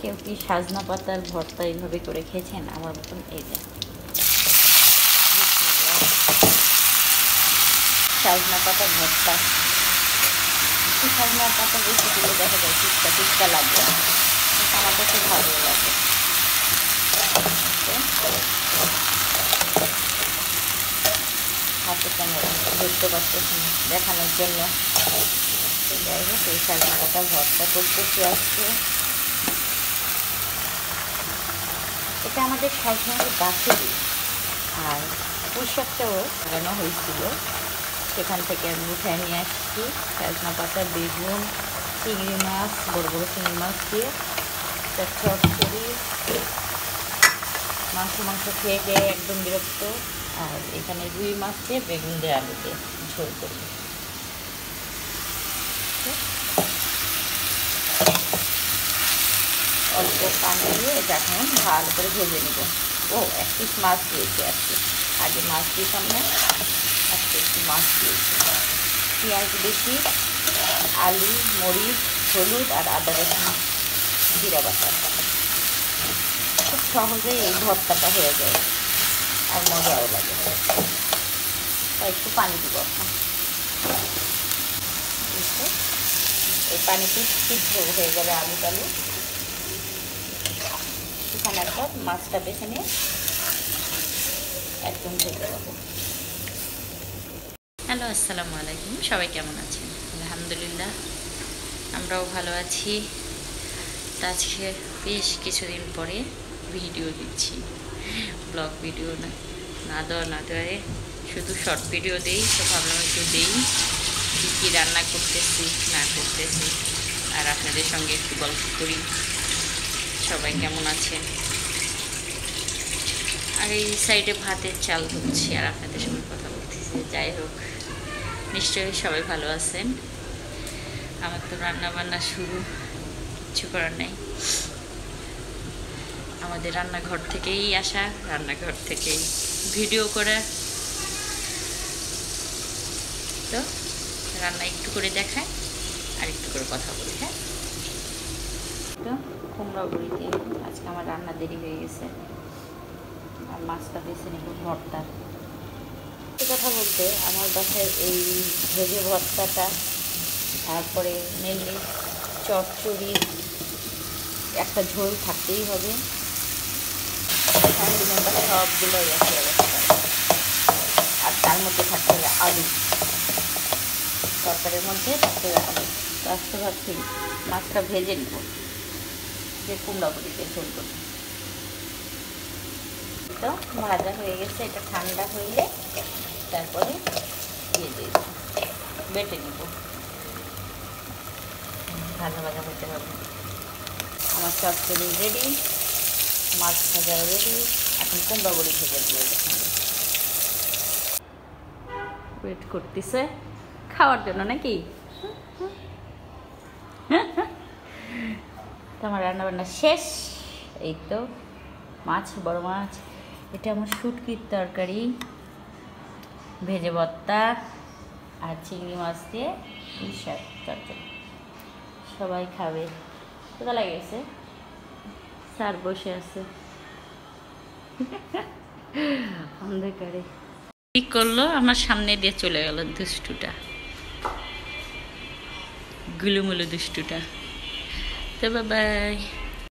কেউ কি সাজনা পাতার ভর্তা এইভাবে করে খেয়েছেন আমার মতন? এই যে সাজনা পাতার ভর্তা, সাজনা পাতা বেশি দিলে দেখা যায় টিক্কা টিক্কা লাগে, আমার কাছে ভালো লাগে। হাতে ক্যামেরা দেখতে পাচ্ছেন দেখানোর জন্য। যাই হোক, এই সাজনা পাতা ভর্তা করতেছি আজকে। এটা আমাদের সাজনার গাছেরই, আর পুঁইশাকটাও লাগানো হয়েছিল, সেখান থেকে আমি উঠায় নিয়ে আসছি। সাজনা পাতা, বেগুন, চিংড়ি মাছ, বড় বড় চিংড়ি মাছ দিয়ে চচ্চড়ি। মাংস খেয়ে গিয়ে একদম বিরক্ত। আর এখানে রুই মাছ দিয়ে বেগুন দিয়ে আলু দিয়ে ঝোল করি। অল্প পানি দিয়ে এটা এখন ভালো করে ভেজে নেব। ও, এক পিস মাছ দিয়েছি আজকে, আগে মাছ দিতাম না, আজকে একটু মাছ দিয়েছি। পেঁয়াজ বেশি, আলু, মরিচ, হলুদ আর আদা রসুন জিরা বাটা। খুব সহজেই এই ভর্তাটা হয়ে যায় আর মজাও লাগে। তাই একটু পানি দিব এখন। এই পানিতে সিদ্ধ হয়ে যাবে আলু টালু। এখানে একটা মাছটা বেছে নিয়ে একদম ভেজে দেবো। হ্যালো, আসসালামু আলাইকুম। সবাই কেমন আছেন? আলহামদুলিল্লাহ, আমরাও ভালো আছি। আজকে বেশ কিছুদিন পরে ভিডিও দিচ্ছি, ব্লগ ভিডিও না দেওয়ায় শুধু শর্ট ভিডিও দিই। তো ভাবলাম একটু দিই কী কী রান্না করতেছি না করতেছি, আর আপনাদের সঙ্গে একটু গল্প করি। সবাই কেমন আছেন? আর এই সাইডে ভাতের চাল ধুচ্ছি আর আপনাদের সঙ্গে কথা বলতেছি। যাই হোক, নিশ্চয়ই সবাই ভালো আছেন। আমার তো রান্না বান্না শুরু, কিছু করার নেই। আমাদের রান্নাঘর থেকেই আসা, রান্নাঘর থেকেই ভিডিও করা। তো রান্না একটু করে দেখায় আর একটু করে কথা বলি। হ্যাঁ, তো কুমড়া বড়ি দিয়ে আজকে আমার রান্না দেরি হয়ে গেছে, আর মাছটা বেছে নেব ভর্তার। কথা বলতে আমার বাসায় এই ভেজে ভর্তাটা, তারপরে মেনলি চচ্চড়ি, একটা ঝোল থাকতেই হবে। ফ্যামিলি মেম্বার সবগুলোই আছে, আর তার মধ্যে থাকতে হবে আলু, তরকারির মধ্যে থাকতে হবে আলু। তো আজকে ভাবছি মাছটা ভেজে নেব, যে কুমড়া বড়িতে ঝোল করব। তো ভাজা হয়ে গেছে, এটা ঠান্ডা হইলে তারপরে দিয়ে দিয়ে বেটে নেব। ভাজা ভাজা হতে হবে। আমার চচ্চড়ি রেডি, মাছ ভাজা রেডি, এখন কুমড়া বড়ি ভেজে নেব। ওয়েট করতেছে খাওয়ার জন্য নাকি? তো আমার রান্নাবান্না শেষ। এই তো মাছ, বড় মাছ, এটা আমার শুটকির তরকারি, ভেজে ভর্তা, আর চিংড়ি মাছ দিয়ে শাক তরকারি। সবাই খাবে। কোথা লাগেছে? স্যার বসে আছে অন্ধকারে। কি করলো, আমার সামনে দিয়ে চলে গেল দুষ্টুটা, গুলুমুলু দুষ্টুটা। তো বাই।